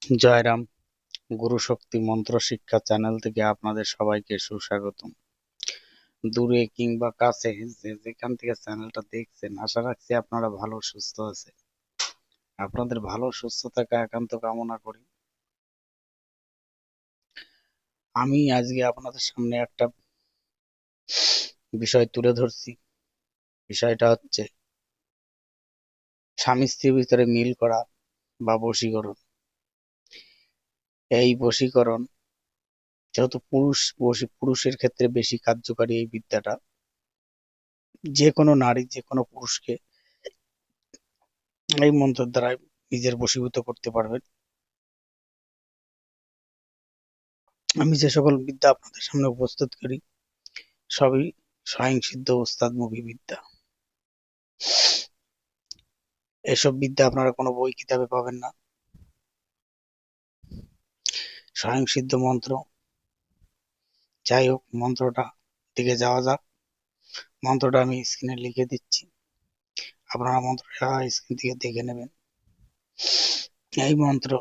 জয়রাম। গুরু শক্তি মন্ত্র শিক্ষা চ্যানেল থেকে আপনাদের সবাইকে সুস্বাগতম। দূরে কিংবা কাছে যে যেখান থেকে চ্যানেলটা দেখছেন, আশা রাখছি আপনারা ভালো সুস্থ আছেন। আপনাদের ভালো সুস্থ থাকা একান্ত কামনা করি। আমি আজকে আপনাদের সামনে একটা বিষয় তুলে ধরছি। বিষয়টা হচ্ছে স্বামী স্ত্রীর ভিতরে মিল করা বা বশীকরণ। এই বশীকরণ যেহেতু পুরুষের ক্ষেত্রে বেশি কার্যকারী এই বিদ্যাটা, যে কোনো নারী যে কোনো পুরুষকে এই মন্ত্রের দ্বারা নিজের বশীভূত করতে পারবেন। আমি যে সকল বিদ্যা আপনাদের সামনে উপস্থিত করি সবই স্বয়ংসিদ্ধ ওস্তাদমুখী বিদ্যা। এসব বিদ্যা আপনারা কোনো বই কিতাবে পাবেন না। স্বয়ংসিদ্ধ মন্ত্র। যাই হোক, মন্ত্রটা দিকে যাওয়া যাক। মন্ত্রটা আমি স্ক্রিনে লিখে দিচ্ছি, আপনারা মন্ত্রটা স্ক্রিন থেকে দেখে নেবেন। এই মন্ত্র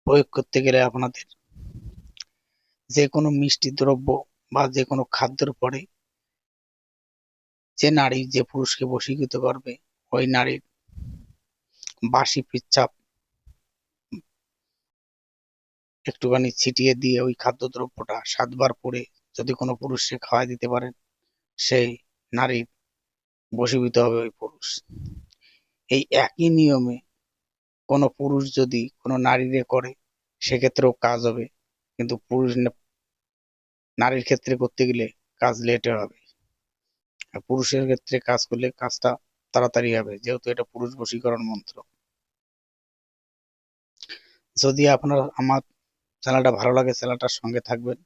প্রয়োগ করতে গেলে আপনাদের যে কোনো মিষ্টি দ্রব্য বা যে কোনো খাদ্যের পরে যে নারী যে পুরুষকে বশীকৃত করবে, ওই নারীর বাসি পেচ্ছাপ একটুখানি ছিটিয়ে দিয়ে ওই খাদ্যদ্রব্যটা 7 বার পরে যদি কোনো পুরুষকে খাওয়াই দিতে পারেন, সেই নারীর বশীভূত হবে ওই পুরুষ। এই একই নিয়মে কোনো পুরুষ যদি কোনো নারীরে করে, সেক্ষেত্রেও কাজ হবে, কিন্তু নারীর ক্ষেত্রে করতে গেলে কাজ লেটে হবে। আর পুরুষের ক্ষেত্রে কাজ করলে কাজটা তাড়াতাড়ি হবে, যেহেতু এটা পুরুষ বশীকরণ মন্ত্র। যদি আপনার আমার চ্যানেলটা ভালো লাগে, চ্যানেলটার সঙ্গে থাকবেন।